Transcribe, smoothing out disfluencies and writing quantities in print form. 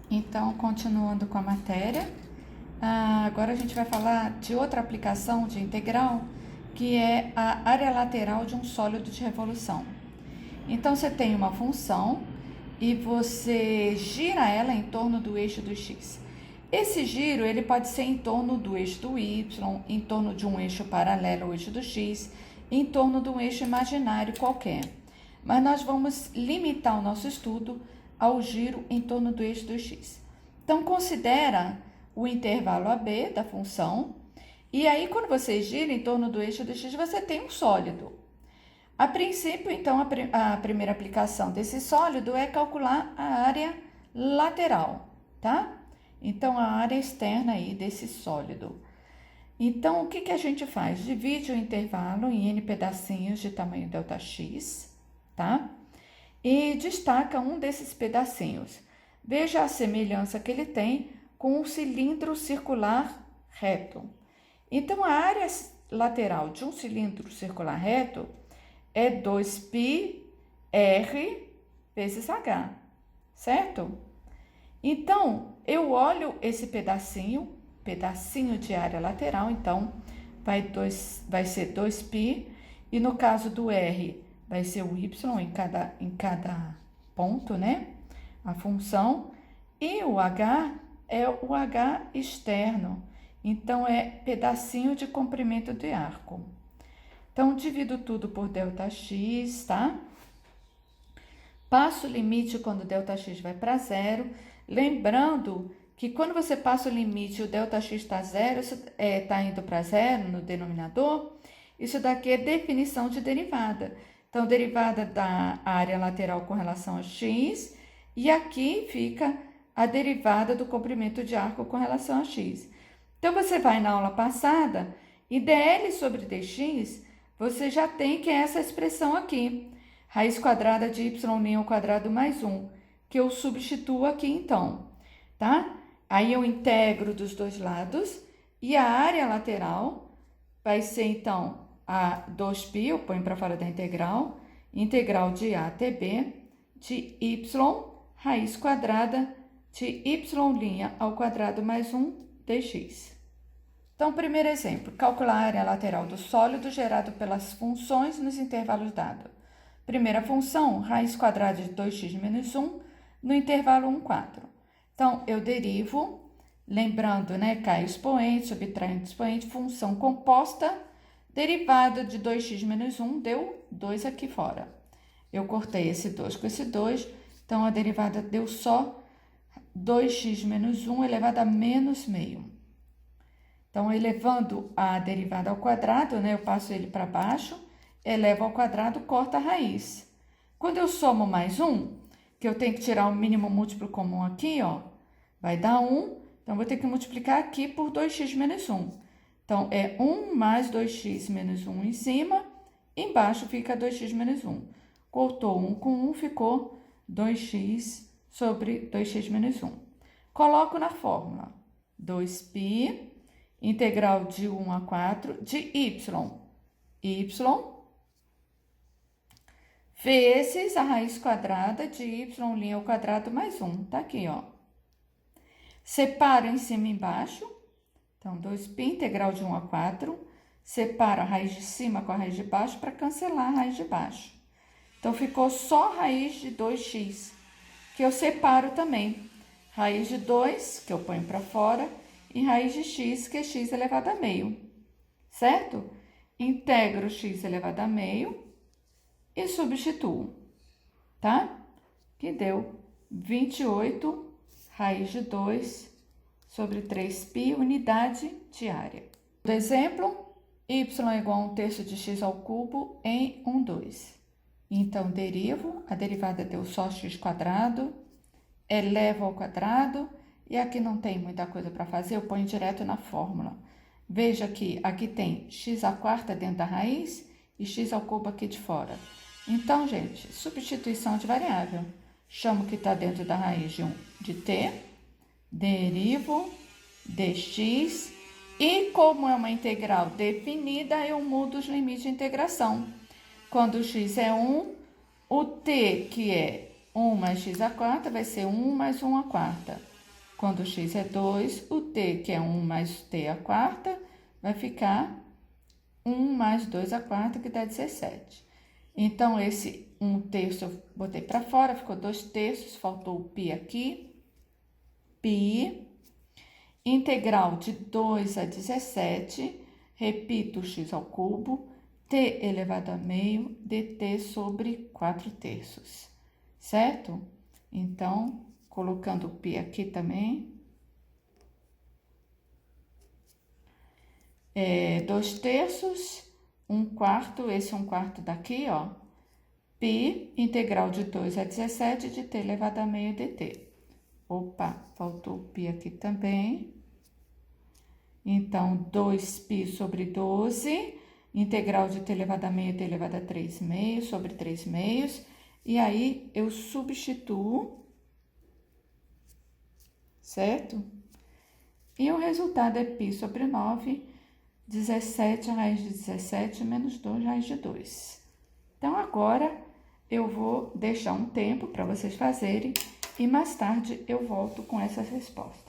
Então, continuando com a matéria, agora a gente vai falar de outra aplicação de integral, que é a área lateral de um sólido de revolução. Então, você tem uma função e você gira ela em torno do eixo do x. Esse giro ele pode ser em torno do eixo do y, em torno de um eixo paralelo ao eixo do x, em torno de um eixo imaginário qualquer. Mas nós vamos limitar o nosso estudo ao giro em torno do eixo do x. Então, considera o intervalo AB da função, e aí quando você gira em torno do eixo do x, você tem um sólido. A princípio, então, a primeira aplicação desse sólido é calcular a área lateral, tá? Então, a área externa aí desse sólido. Então, o que a gente faz? Divide o intervalo em n pedacinhos de tamanho ΔX, tá? E destaca um desses pedacinhos. Veja a semelhança que ele tem com um cilindro circular reto. Então, a área lateral de um cilindro circular reto é 2πr vezes h, certo? Então, eu olho esse pedacinho de área lateral, então vai ser 2π, e no caso do r, vai ser o y em cada ponto, né? A função, e o h é o h externo, então é pedacinho de comprimento de arco. Então, divido tudo por ΔX, tá? Passo o limite quando ΔX vai para zero. Lembrando que quando você passa o limite e o ΔX está zero, está indo para zero no denominador, isso daqui é definição de derivada. Então, derivada da área lateral com relação a x, e aqui fica a derivada do comprimento de arco com relação a x. Então, você vai na aula passada e dl sobre dx, você já tem que é essa expressão aqui, raiz quadrada de y' ao quadrado mais 1, que eu substituo aqui então, tá? Aí eu integro dos dois lados e a área lateral vai ser então a 2π, eu ponho para fora da integral de a até b, de y, raiz quadrada de y' ao quadrado mais 1 dx. Então, primeiro exemplo, calcular a área lateral do sólido gerado pelas funções nos intervalos dados. Primeira função, raiz quadrada de 2x menos 1 no intervalo 1, 4. Então, eu derivo, lembrando, né, cai o expoente, subtraindo o expoente, função composta, derivada de 2x menos 1 deu 2 aqui fora. Eu cortei esse 2 com esse 2, então a derivada deu só 2x menos 1 elevado a menos meio. Então, elevando a derivada ao quadrado, né, eu passo ele para baixo, elevo ao quadrado, corta a raiz. Quando eu somo mais 1, que eu tenho que tirar o mínimo múltiplo comum aqui, ó, vai dar 1, então vou ter que multiplicar aqui por 2x menos 1. Então, é 1 mais 2x menos 1 em cima, embaixo fica 2x menos 1. Cortou 1 com 1, ficou 2x sobre 2x menos 1. Coloco na fórmula 2π integral de 1 a 4 de y vezes a raiz quadrada de y' ao quadrado mais 1. Tá aqui, ó. Separo em cima e embaixo. Então, 2π integral de 1 a 4. Separo a raiz de cima com a raiz de baixo para cancelar a raiz de baixo. Então, ficou só a raiz de 2x, que eu separo também. Raiz de 2, que eu ponho para fora, e raiz de x, que é x elevado a meio, certo? Integro x elevado a meio e substituo, tá? Que deu 28 raiz de 2 sobre 3π, unidade de área. Do exemplo, y é igual a 1/3 de x ao cubo em 1/2. Então, derivo, a derivada deu só x quadrado, elevo ao quadrado, e aqui não tem muita coisa para fazer, eu ponho direto na fórmula. Veja que aqui tem x² dentro da raiz e x ao cubo aqui de fora. Então, gente, substituição de variável. Chamo o que está dentro da raiz de t, derivo dx, e como é uma integral definida, eu mudo os limites de integração. Quando o x é 1, o t, que é 1 mais x² vai ser 1 mais 1/4. Quando x é 2, o t, que é 1 mais t à quarta, vai ficar 1 mais 2 à quarta, que dá 17. Então, esse 1/3 eu botei para fora, ficou 2/3, faltou o π aqui. Π, integral de 2 a 17, repito o x ao cubo, t elevado a meio, dt sobre 4/3, certo? Então, colocando o π aqui também. 2/3, 1/4, esse 1/4 daqui, ó. Π, integral de 2 a 17, de t elevado a meio dt. Opa, faltou o π aqui também. Então, 2π sobre 12, integral de t elevado a meio, t elevado a 3 meios, sobre 3 meios. E aí, eu substituo, certo? E o resultado é π sobre 9, 17 raiz de 17 menos 2 raiz de 2. Então, agora, eu vou deixar um tempo para vocês fazerem e mais tarde eu volto com essas respostas.